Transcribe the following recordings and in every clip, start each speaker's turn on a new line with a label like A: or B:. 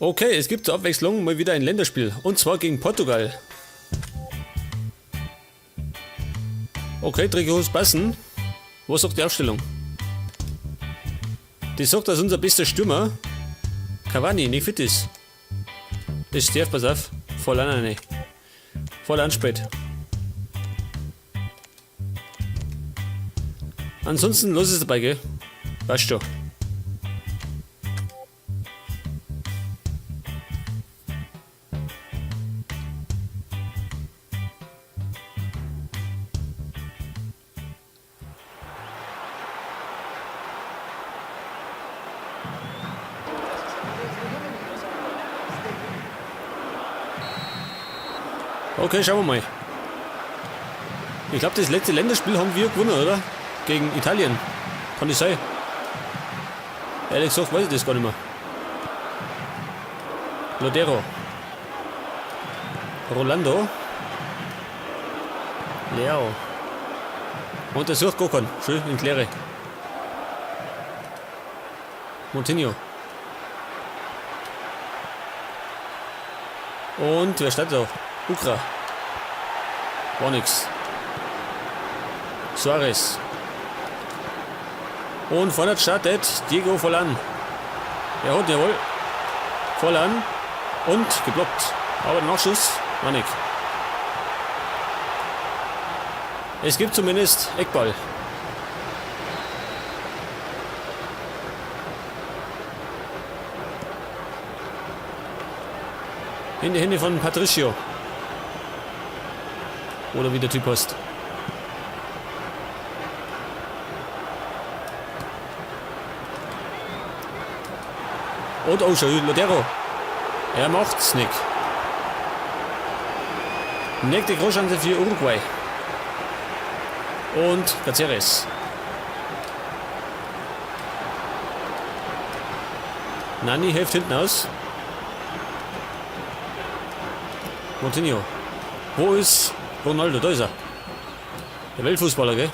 A: Okay, es gibt zur Abwechslung mal wieder ein Länderspiel. Und zwar gegen Portugal. Okay, Trikots passen. Was sagt die Aufstellung? Die sagt, dass unser bester Stürmer Cavani nicht fit ist. Das steht, pass auf. Voll an eine. Voll anspät. Ansonsten los ist dabei, gell? Passt schon. Okay, schauen wir mal. Ich glaube, das letzte Länderspiel haben wir gewonnen, oder? Gegen Italien. Kann das sein? Ehrlich gesagt weiß ich das gar nicht mehr. Lodero. Rolando. Leo. Und der sucht Gokon. Schön in Kläre. Montinho. Und wer steht da? Ukra. War nix. Suarez. Und vorne startet Diego Forlan. Er hat jawohl. Forlan. Und geblockt. Aber der Nachschuss war nicht. Es gibt zumindest Eckball. In die Hände von Patricio. Oder wie der Typ heißt. Und oh, schön, Lodero. Er macht's nicht. Nächste Großchance für Uruguay. Und Caceres. Nani hilft hinten aus. Montinho. Wo ist Ronaldo? Da ist er. Der Weltfußballer, gell?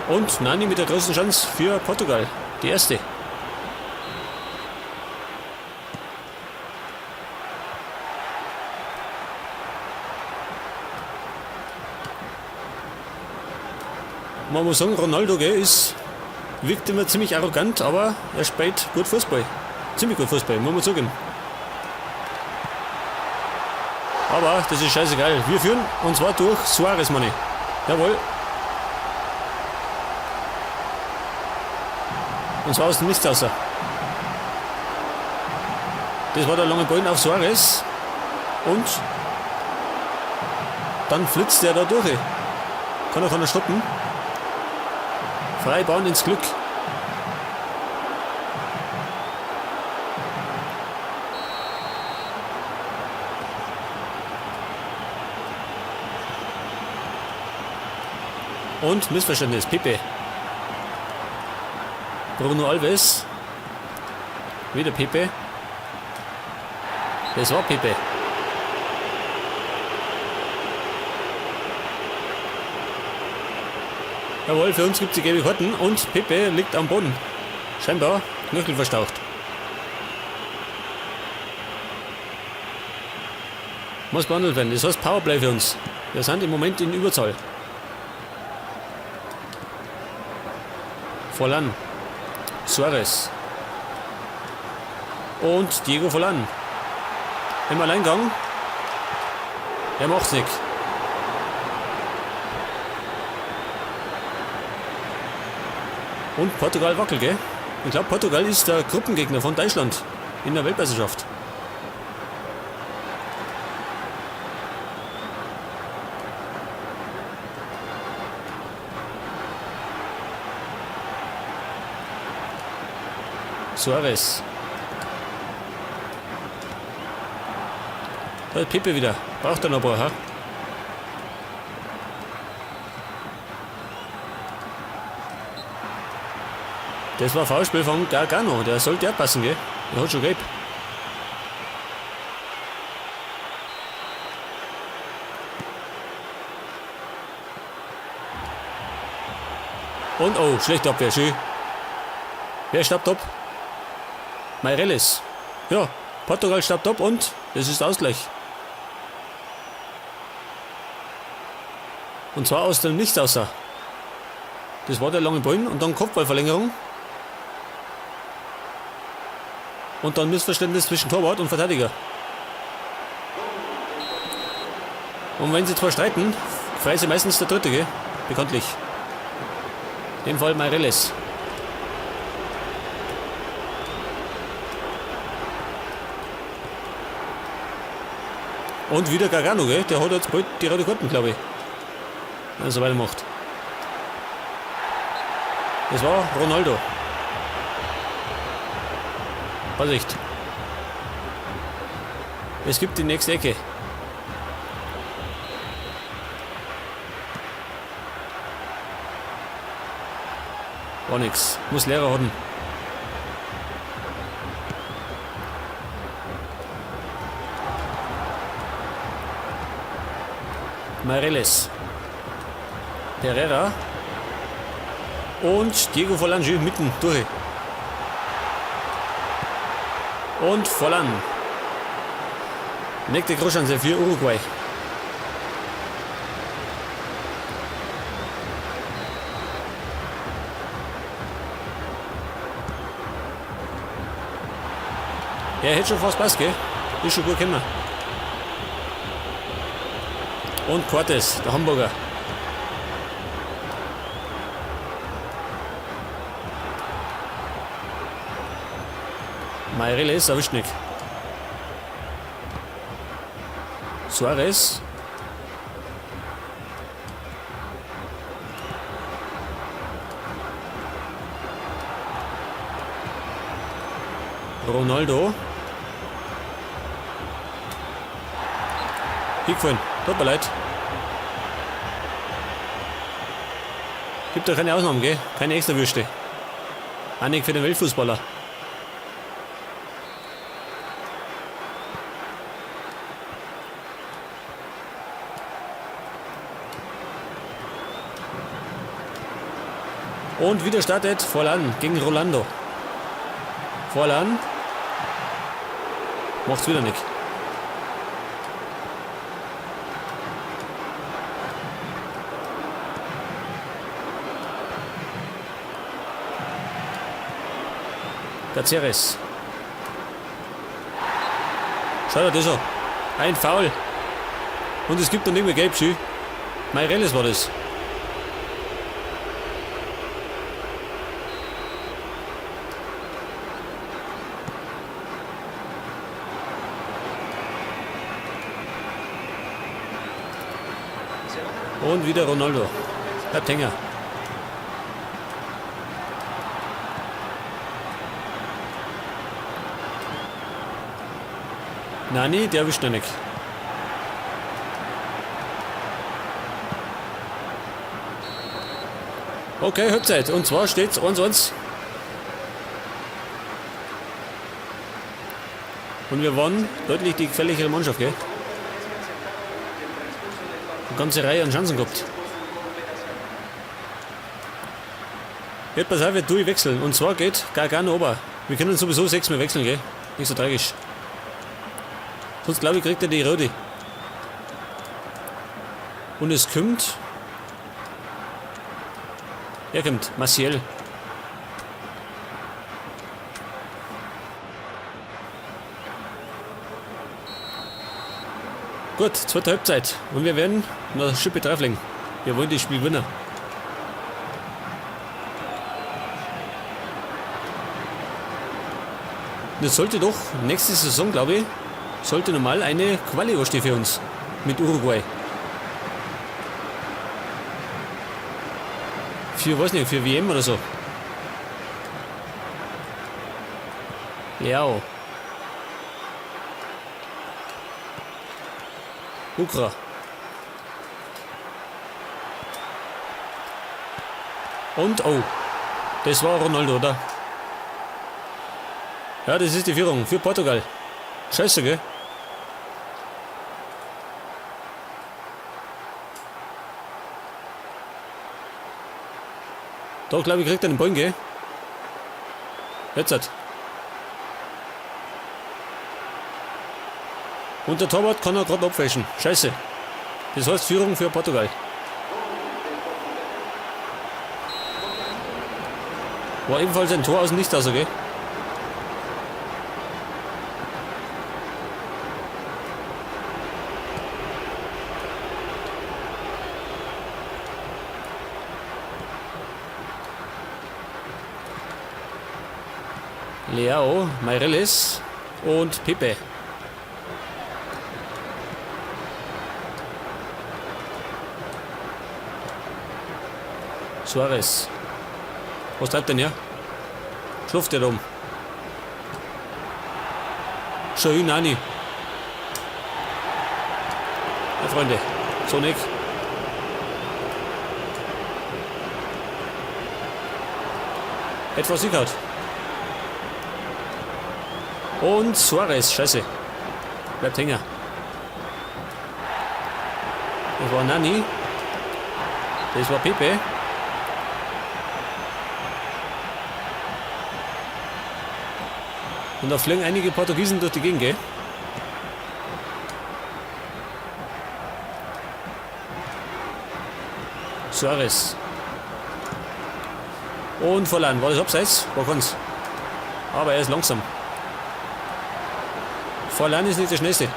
A: Und Nani mit der großen Chance für Portugal. Die erste. Man muss sagen, Ronaldo, gell, wirkt immer ziemlich arrogant, aber er spielt gut Fußball. Ziemlich gut Fußball, muss man zugeben. Aber das ist scheißegal. Wir führen, und zwar durch Suarez, Manni. Jawohl. Und zwar aus dem Misthauser. Das war der lange Ball auf Suarez. Und dann flitzt er da durch. Kann er stoppen. Freibahn ins Glück. Und Missverständnis, Pepe. Bruno Alves. Wieder Pepe. Das war Pepe. Jawohl, für uns gibt es die gelbe Karten und Pepe liegt am Boden. Scheinbar Knöchel verstaucht. Muss behandelt werden. Das heißt Powerplay für uns. Wir sind im Moment in Überzahl. Forlan. Suarez. Und Diego Forlan. Im Alleingang. Er macht's nicht. Und Portugal wackelt, gell? Ich glaube, Portugal ist der Gruppengegner von Deutschland in der Weltmeisterschaft. Suarez. Da ist Pepe wieder. Braucht er noch ein paar, ha? Das war Foulspiel von Gargano. Der sollte ja passen, gell? Der hat schon gelb. Und oh, schlechte Abwehr, schön. Wer stappt ab? Meireles. Ja, Portugal stappt ab und das ist Ausgleich. Und zwar aus dem Nichts außer. Das war der lange Ball und dann Kopfballverlängerung. Und dann Missverständnis zwischen Torwart und Verteidiger. Und wenn sie zwar streiten, frei sie meistens der Dritte, gell? Bekanntlich. In dem Fall Meireles. Und wieder Gargano, gell? Der hat jetzt bald die rote Karten, glaube ich. Wenn er so weitermacht. Das war Ronaldo. Vorsicht. Es gibt die nächste Ecke. War nix. Muss Lehrer haben. Meireles. Pereira. Und Diego Forlan mitten durch. Und Forlan. Nächste Großchance für Uruguay. Er hätte schon fast Pass, gell? Ist schon gut gekommen. Und Cortes, der Hamburger. Meireles erwischt nicht. Suarez. Ronaldo. Hingefallen. Tut mir leid. Gibt doch keine Ausnahmen, gell? Keine extra Würste. Einig für den Weltfußballer. Und wieder startet Forlan gegen Rolando. Forlan macht's wieder nicht. Caceres. Schaut er das an. Ein Foul. Und es gibt dann nicht mehr Gelb. Meireles war das. Und wieder Ronaldo. Bleibt Hänger. Nani, der erwischt noch nicht. Okay, Halbzeit. Und zwar steht es 1:1. Und wir waren deutlich die gefährlichere Mannschaft, gell? Eine ganze Reihe an Chancen gehabt. Jetzt pass auf, wir durchwechseln. Und zwar geht Gargano ober. Wir können sowieso 6 mehr wechseln, gell? Nicht so tragisch. Sonst glaube ich, kriegt er die rote. Und es kommt. Er kommt. Maciel. Gut, zweite Halbzeit. Und wir werden noch eine Schippe drauflegen. Wir wollen das Spiel gewinnen. Das sollte doch nächste Saison, glaube ich, sollte normal eine Quali anstehen für uns mit Uruguay. Für, weiß nicht, für WM oder so. Leao. Ukra. Und, oh, das war Ronaldo, oder? Ja, das ist die Führung für Portugal. Scheiße, gell? Da, glaube ich, kriegt er den Ball, gell? Jetzt hat. Und der Torwart kann er gerade abwäschen. Scheiße. Das heißt Führung für Portugal. War ebenfalls ein Tor aus dem Nichts, also, gell? Leao, Meireles und Pepe. Suarez. Was treibt denn hier? Schluft der um. Schön, Nani. Ja, Freunde. Sonic. Etwas Siegert. Und Suarez. Scheiße. Bleibt hängen. Das war Nani. Das war Pepe. Und da fliegen einige Portugiesen durch die Gegend, gell? Suarez. Und Vollan. War das abseits? War keins. Aber er ist langsam. Vollan ist nicht der schnellste.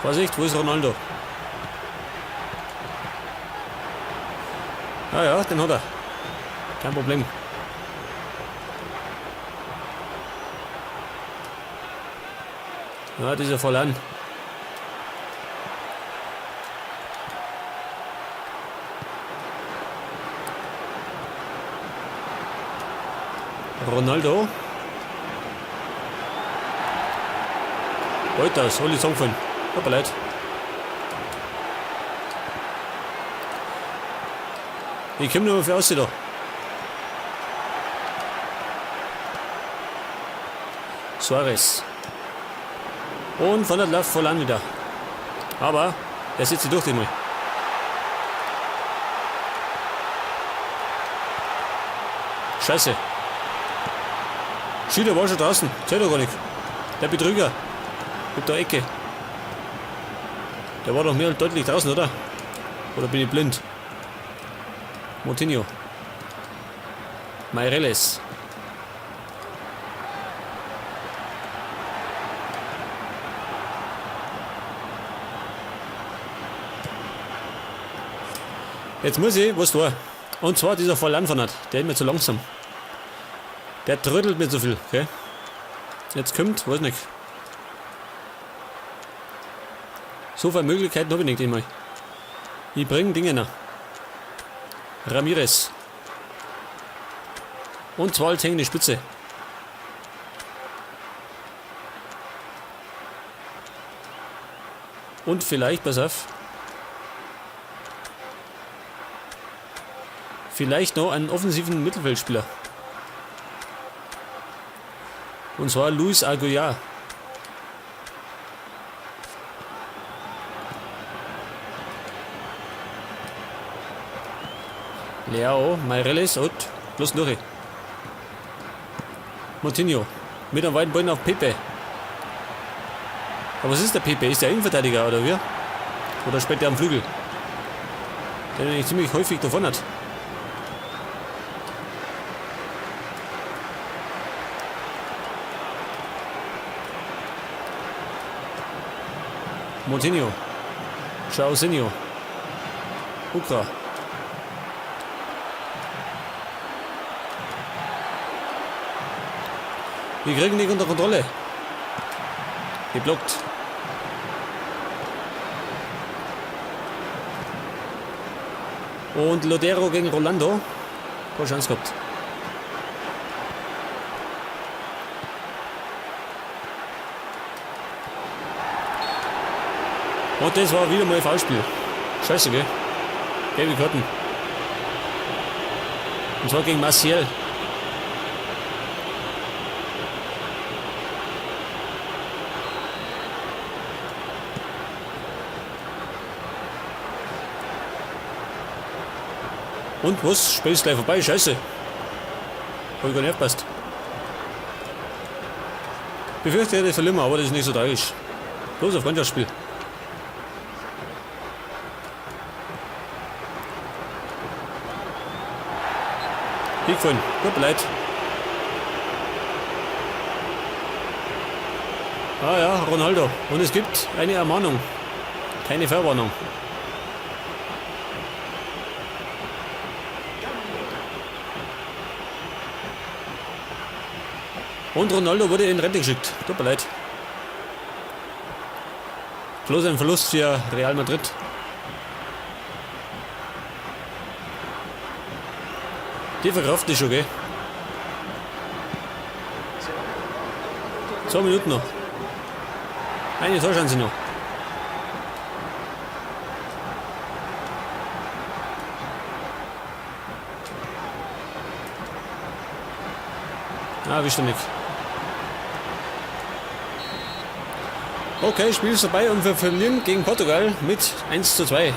A: Vorsicht, wo ist Ronaldo? Ah ja, den hat er. Kein Problem. Ja, dieser voll an. Ronaldo. Heute das, hol die Song von. Tut mir leid. Ich komme nur für Aussieder. Suarez. Und von der läuft voll an wieder. Aber er sitzt sie durch den Mal. Scheiße. Schieder war schon draußen. Zählt doch gar nicht. Der Betrüger. Gibt da Ecke. Der war doch mehr als deutlich draußen, oder? Oder bin ich blind? Moutinho. Meireles. Jetzt muss ich was tun. Und zwar dieser Vollan von hat. Der ist mir zu langsam. Der trödelt mir zu viel. Okay? Jetzt kommt, weiß nicht. So viele Möglichkeiten habe ich nicht immer. Ich bringe Dinge nach. Ramirez. Und zwar als hängende Spitze. Und vielleicht, pass auf. Vielleicht noch einen offensiven Mittelfeldspieler. Und zwar Luis Aguilar. Leao, Meireles und bloß durch. Moutinho. Mit einem weiten Ball auf Pepe. Aber was ist der Pepe? Ist der Innenverteidiger oder wie? Oder spielt der am Flügel? Der eigentlich ziemlich häufig davon hat. Moutinho. Joãozinho. Ukra. Wir kriegen nicht unter Kontrolle. Geblockt. Und Lodero gegen Rolando. Keine Chance gehabt. Und das war wieder mal ein Foulspiel. Scheiße, gell? Gelbe Karten. Und zwar gegen Martial. Und was? Spiel ist gleich vorbei. Scheiße. Hab ich gar nicht aufgepasst. Befürchte, ich hätte verlieren, aber das ist nicht so tragisch. Bloß ein Freundschaftsspiel. Hingefallen. Tut mir leid. Ah ja, Ronaldo. Und es gibt eine Ermahnung. Keine Verwarnung. Und Ronaldo wurde in Rente geschickt. Tut mir leid. Bloß ein Verlust für Real Madrid. Die verkraften ist okay. 2 Minuten noch. Eine Torchance noch. Ah, wisst ihr nicht. Okay, Spiel ist vorbei und wir verlieren gegen Portugal mit 1:2.